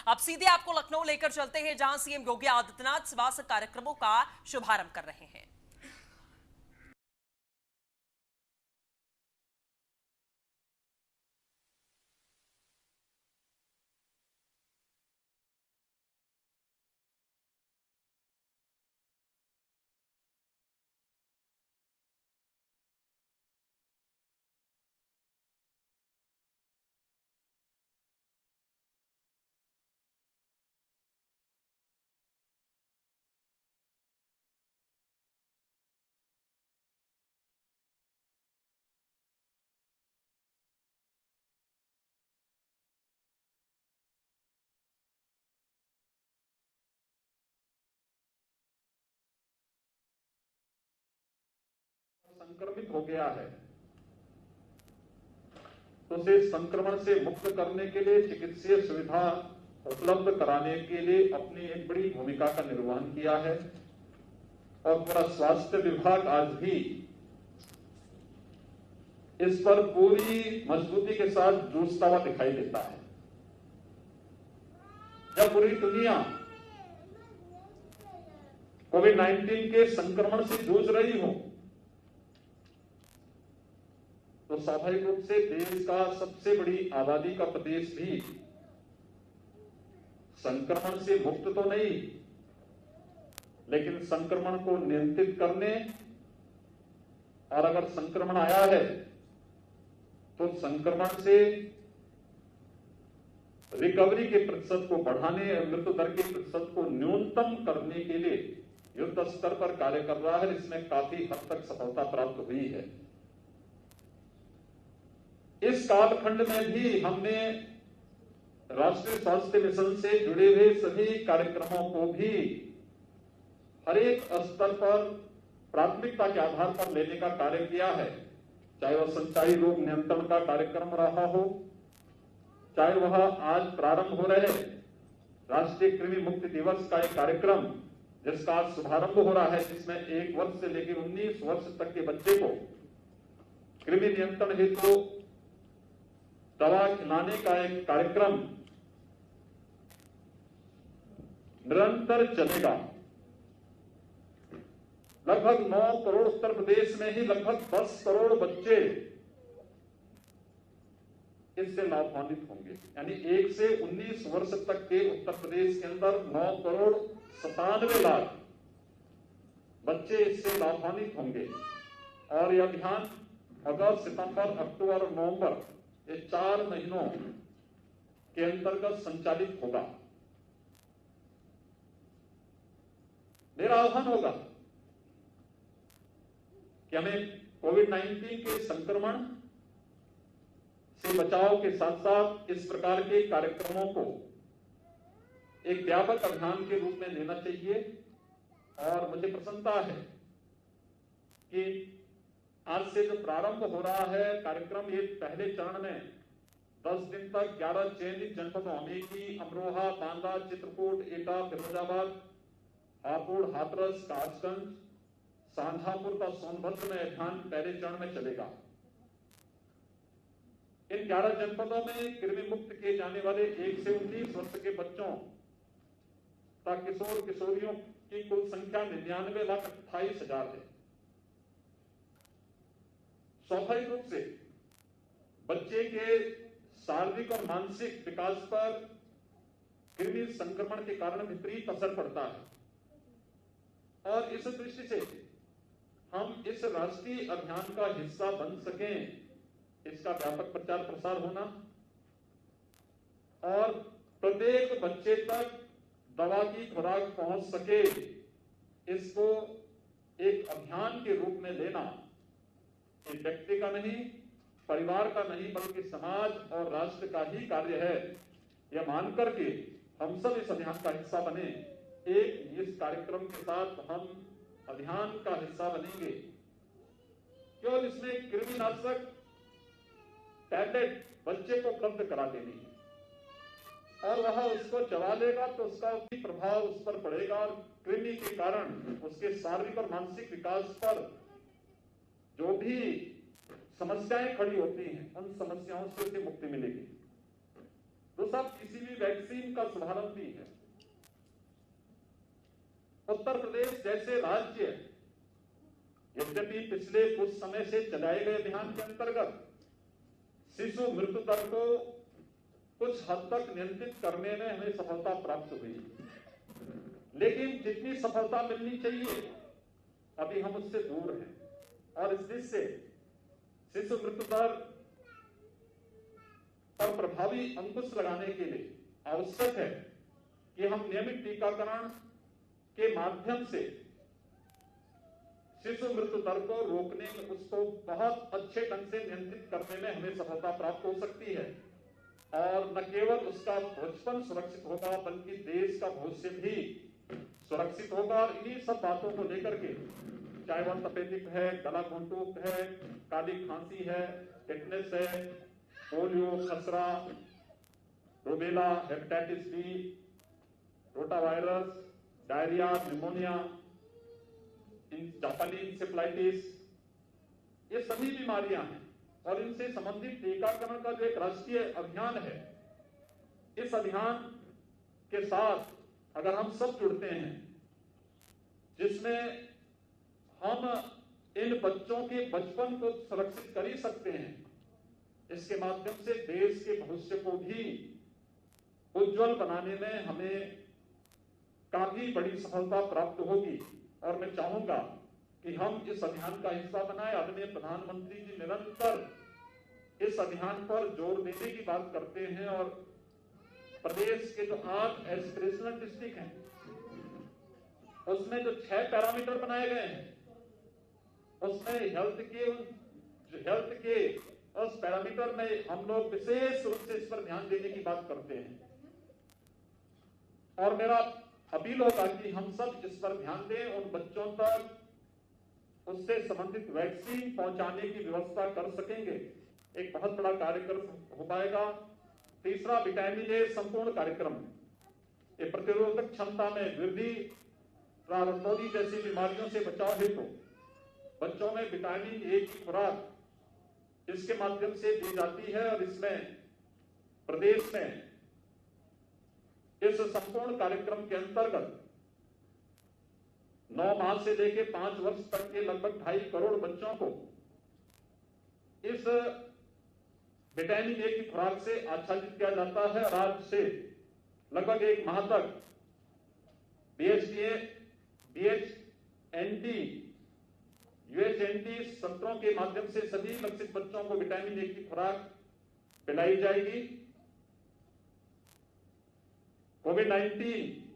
अब सीधे आपको लखनऊ लेकर चलते हैं, जहां सीएम योगी आदित्यनाथ स्वास्थ्य कार्यक्रमों का शुभारंभ कर रहे हैं। संक्रमित हो गया है तो उसे संक्रमण से मुक्त करने के लिए चिकित्सीय सुविधा उपलब्ध कराने के लिए अपनी एक बड़ी भूमिका का निर्वहन किया है और पूरा स्वास्थ्य विभाग आज भी इस पर पूरी मजबूती के साथ जूझता हुआ दिखाई देता है। जब पूरी दुनिया कोविड-19 के संक्रमण से जूझ रही हो तो स्वाभाविक रूप से देश का सबसे बड़ी आबादी का प्रदेश भी संक्रमण से मुक्त तो नहीं, लेकिन संक्रमण को नियंत्रित करने और अगर संक्रमण आया है तो संक्रमण से रिकवरी के प्रतिशत को बढ़ाने और मृत्यु दर के प्रतिशत को न्यूनतम करने के लिए युद्ध स्तर पर कार्य कर रहा है, जिसमें काफी हद तक सफलता प्राप्त हुई है। इस कालखंड में भी हमने राष्ट्रीय स्वास्थ्य मिशन से जुड़े हुए सभी कार्यक्रमों को भी हर एक स्तर पर प्राथमिकता के आधार पर लेने का कार्य किया है, चाहे वह संचारी रोग नियंत्रण का कार्यक्रम रहा हो, चाहे वह आज प्रारंभ हो रहे राष्ट्रीय कृमि मुक्ति दिवस का एक कार्यक्रम जिसका आज शुभारंभ हो रहा है, जिसमें 1 वर्ष से लेकर 19 वर्ष तक के बच्चे को कृमि नियंत्रण हेतु दवा खिलाने का एक कार्यक्रम निरंतर चलेगा। लगभग 9 करोड़ उत्तर प्रदेश में ही लगभग 10 करोड़ बच्चे इससे लाभान्वित होंगे, यानी 1 से 19 वर्ष तक के उत्तर प्रदेश के अंदर 9 करोड़ 97 लाख बच्चे इससे लाभान्वित होंगे। और यह अभियान अगस्त, सितंबर, अक्टूबर और नवंबर ये 4 महीनों के अंतर्गत संचालित होगा। मेरा आह्वान होगा कि हमें कोविड-19 के संक्रमण से बचाव के साथ साथ इस प्रकार के कार्यक्रमों को एक व्यापक अभियान के रूप में लेना चाहिए। और मुझे प्रसन्नता है कि आज से जो प्रारंभ हो रहा है कार्यक्रम, ये पहले चरण में 10 दिन तक 11 चयनित जनपदों अमेठी, अमरोहा, बांदा, चित्रकूट, एटा, फिरोजाबाद, हापुड़, हाथरस, कासगंज, शाहजहांपुर का सोनभद्र में अभियान पहले चरण में चलेगा। इन 11 जनपदों में कृमि मुक्त किए जाने वाले 1 से 19 वर्ष के बच्चों तक किशोर किशोरियों की कुल संख्या 99,28,000 है। स्वाभाविक रूप से बच्चे के शारीरिक और मानसिक विकास पर कृमि संक्रमण के कारण विपरीत असर पड़ता है और इस दृष्टि से हम इस राष्ट्रीय अभियान का हिस्सा बन सकें, इसका व्यापक प्रचार प्रसार होना और प्रत्येक बच्चे तक दवा की खुराक पहुंच सके, इसको एक अभियान के रूप में लेना एक व्यक्ति का नहीं, परिवार का नहीं, बल्कि समाज और राष्ट्र का ही कार्य है। यह मानकर के हम सब इस अभियान का हिस्सा बने। एक इस कार्यक्रम के साथ हम अभियान का हिस्सा बनेंगे। केवल इसमें कृमिनाशक टैबलेट बच्चे को उपलब्ध करा देनी है और वह उसको चला लेगा तो उसका भी प्रभाव उस पर पड़ेगा और कृमि के कारण उसके शारीरिक और मानसिक विकास पर जो भी समस्याएं खड़ी होती हैं, उन समस्याओं से उसे मुक्ति मिलेगी। तो सब किसी भी वैक्सीन का शुभारंभ भी है। उत्तर प्रदेश जैसे राज्य यद्यपि पिछले कुछ समय से चलाए गए अभियान के अंतर्गत शिशु मृत्यु दर को कुछ हद तक नियंत्रित करने में हमें सफलता प्राप्त हुई, लेकिन जितनी सफलता मिलनी चाहिए अभी हम उससे दूर हैं। और इस दृष्टि से शिशु मृत्यु दर पर प्रभावी अंकुश लगाने के लिए आवश्यक है कि हम नियमित टीकाकरण के माध्यम से शिशु मृत्यु दर को रोकने में, उसको बहुत अच्छे ढंग से नियंत्रित करने में हमें सफलता प्राप्त हो सकती है। और न केवल उसका बचपन सुरक्षित होगा बल्कि देश का भविष्य भी सुरक्षित होगा। और इन्हीं सब बातों को लेकर के, चाहे वह तपेदिक है, गला घोंटूक है, काली खांसी है, टिटनेस है, पोलियो, खसरा, rubella, hepatitis B, rotavirus, diarrhoea, pneumonia, जापानी इंसेफ्लाइटिस, ये सभी बीमारियां हैं और इनसे संबंधित टीकाकरण का जो एक राष्ट्रीय अभियान है, इस अभियान के साथ अगर हम सब जुड़ते हैं, जिसमें हम इन बच्चों के बचपन को सुरक्षित कर ही सकते हैं, इसके माध्यम से देश के भविष्य को भी उज्जवल बनाने में हमें काफी बड़ी सफलता प्राप्त होगी। और मैं चाहूंगा कि हम इस अभियान का हिस्सा बनाए। आदरणीय प्रधानमंत्री जी निरंतर इस अभियान पर जोर देने की बात करते हैं और प्रदेश के जो 8 एस्पिरेशनल डिस्ट्रिक्ट हैं, उसमें जो 6 पैरामीटर बनाए गए हैं, उसमें हेल्थ के उस पैरामीटर में हम लोग विशेष रूप से इस पर ध्यान देने की बात करते हैं। और मेरा अपील होगा कि हम सब इस पर ध्यान दें, उन बच्चों तक उससे संबंधित वैक्सीन पहुंचाने की व्यवस्था कर सकेंगे, एक बहुत बड़ा कार्यक्रम हो पाएगा। तीसरा, विटामिन ए संपूर्ण कार्यक्रम, ये प्रतिरोधक क्षमता में वृद्धि, प्रारंभोदी जैसी बीमारियों से बचाव हेतु बच्चों में विटामिन ए की खुराक इसके माध्यम से दी जाती है। और इसमें प्रदेश में इस संपूर्ण कार्यक्रम के अंतर्गत 9 माह से लेकर 5 वर्ष तक के लगभग 2.5 करोड़ बच्चों को इस विटामिन ए की खुराक से आच्छादित किया जाता है। और आज से लगभग 1 माह तक BHNT, UHNT सत्रों के माध्यम से सभी लक्षित बच्चों को विटामिन ए की खुराक पिलाई जाएगी। कोविड-19